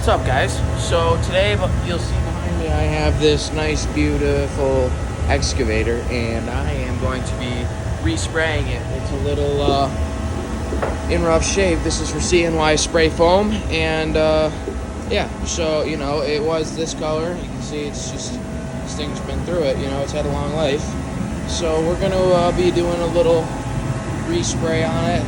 What's up, guys? So today you'll see behind me I have this nice, beautiful excavator, and I am going to be respraying it. It's a little in rough shape. This is for CNY spray foam, and yeah, so it was this color. You can see it's just this thing's been through it. It's had a long life. So we're gonna be doing a little respray on it.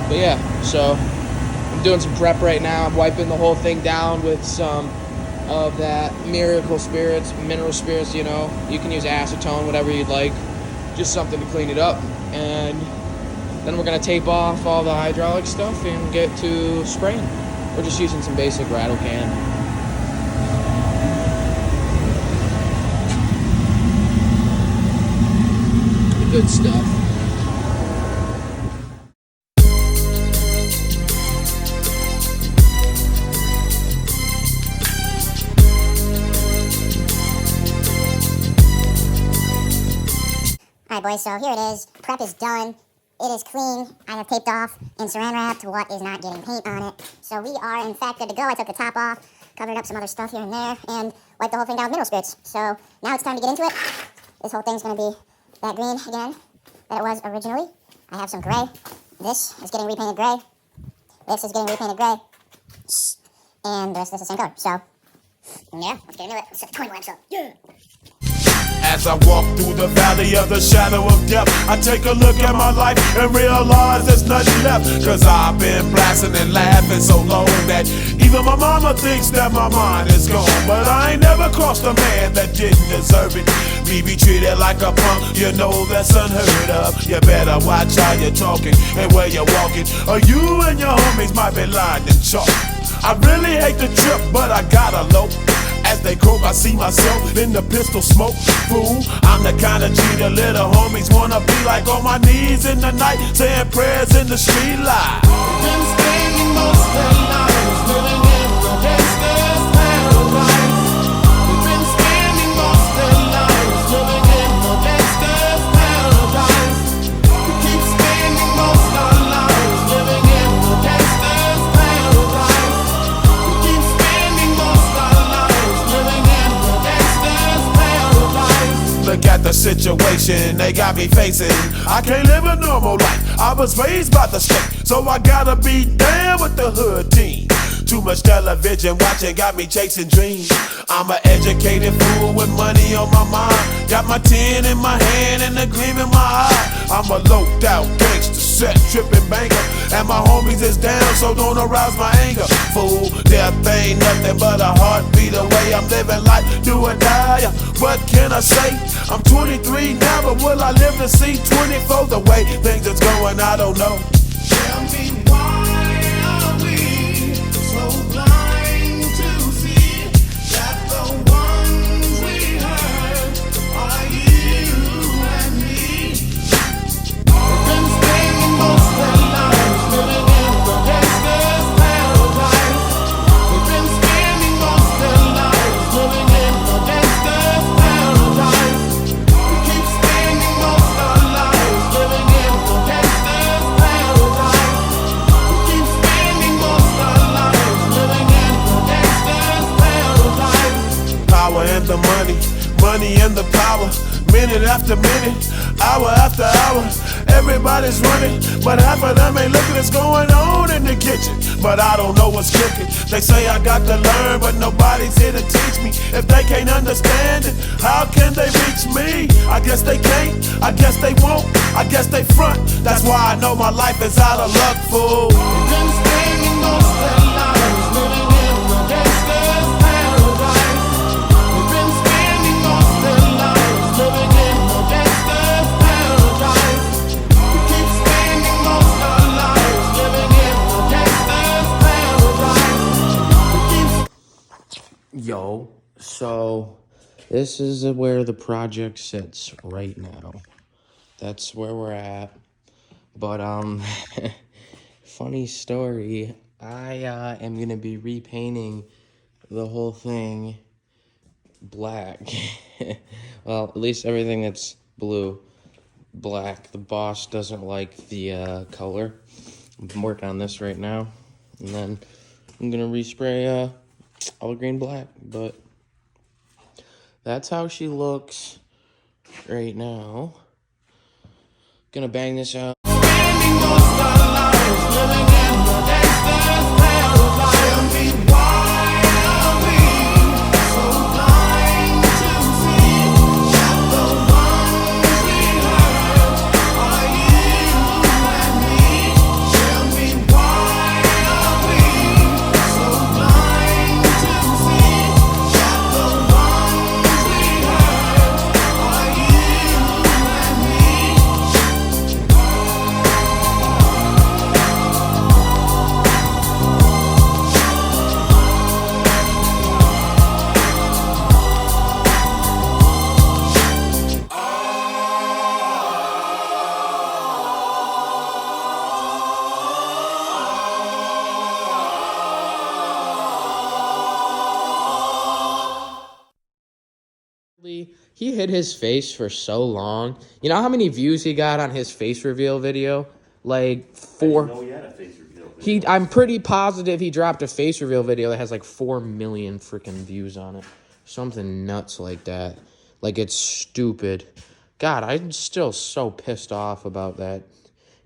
But yeah, so I'm doing some prep right now. I'm wiping the whole thing down with some of that mineral spirits. You can use acetone, whatever you'd like, just something to clean it up. And then we're gonna tape off all the hydraulic stuff and get to spraying. We're just using some basic rattle can. Good stuff. Alright boys, so here it is. Prep is done. It is clean. I have taped off and saran wrapped what is not getting paint on it. So we are in fact good to go. I took the top off, covered up some other stuff here and there, and wiped the whole thing down with mineral spirits. So now it's time to get into it. This whole thing's going to be that green again that it was originally. I have some gray. This is getting repainted gray. This is getting repainted gray. And the rest of this is the same color. So, yeah, let's get into it. Let's set the coin lamps up. Yeah! As I walk through the valley of the shadow of death, I take a look at my life and realize there's nothing left. Cause I've been blasting and laughing so long that even my mama thinks that my mind is gone. But I ain't never crossed a man that didn't deserve it. Me be treated like a punk, you know that's unheard of. You better watch how you're talking and where you're walking, or you and your homies might be lined in chalk. I really hate the trip, but I gotta low. As they croak, I see myself in the pistol smoke. Fool, I'm the kind of G the little homies wanna be like, on my knees in the night, saying prayers in the street light. Been spending most of their lives living in the gangster's paradise. We've been spending most of their lives living in the gangster's paradise. We keep spending most of our lives living in the gangster's paradise. We keep spending most of our lives living in the gangster's paradise. Look at the situation they got me facing. I can't live a normal life. I was raised by the state, so I gotta be down with the hood team. Too much television watching got me chasing dreams. I'm an educated fool with money on my mind. Got my tin in my hand and a gleam in my eye. I'm a loped out gangster, set tripping banker, and my homies is down, so don't arouse my anger. Fool, death ain't nothing but a heartbeat away. I'm living life, do or die. What can I say? I'm 23 now, but will I live to see 24? The way things is going, I don't know. Tell me why are we so blind to see that the ones we hurt are you and me? We've been spending most of our lives living in the gangster's paradise. We've been spending most of our lives living in the gangster's paradise. We keep spending most of our lives living in the gangster's paradise. We keep spending most of our lives living in the gangster's paradise. Power and the money, money and the power. Minute after minute, hour after hour, everybody's running, but half of them ain't looking what's going on in the kitchen. But I don't know what's cooking. They say I got to learn, but nobody's here to teach me. If they can't understand it, how can they reach me? I guess they can't, I guess they won't, I guess they front. That's why I know my life is out of luck, fool. We've been spending most of our lives living in the gangster's paradise. We've been spending most of our lives living in the gangster's paradise. We keep spending most of our lives living in the gangster's paradise. We keep Yo, so this is where the project sits right now. That's where we're at. But funny story, I am gonna be repainting the whole thing black. Well, at least everything that's blue, black. The boss doesn't like the color. I'm working on this right now, and then I'm gonna respray all green black. But that's how she looks right now. Gonna bang this out. He hid his face for so long. You know how many views he got on his face reveal video? Like 4. I didn't know he had a face reveal video. I'm pretty positive he dropped a face reveal video that has like 4 million freaking views on it. Something nuts like that. Like, it's stupid. God, I'm still so pissed off about that.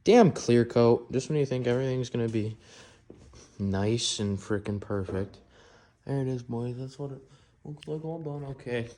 Damn clear coat. Just when you think everything's gonna be nice and freaking perfect. There it is, boys. That's what it looks like all done. Okay.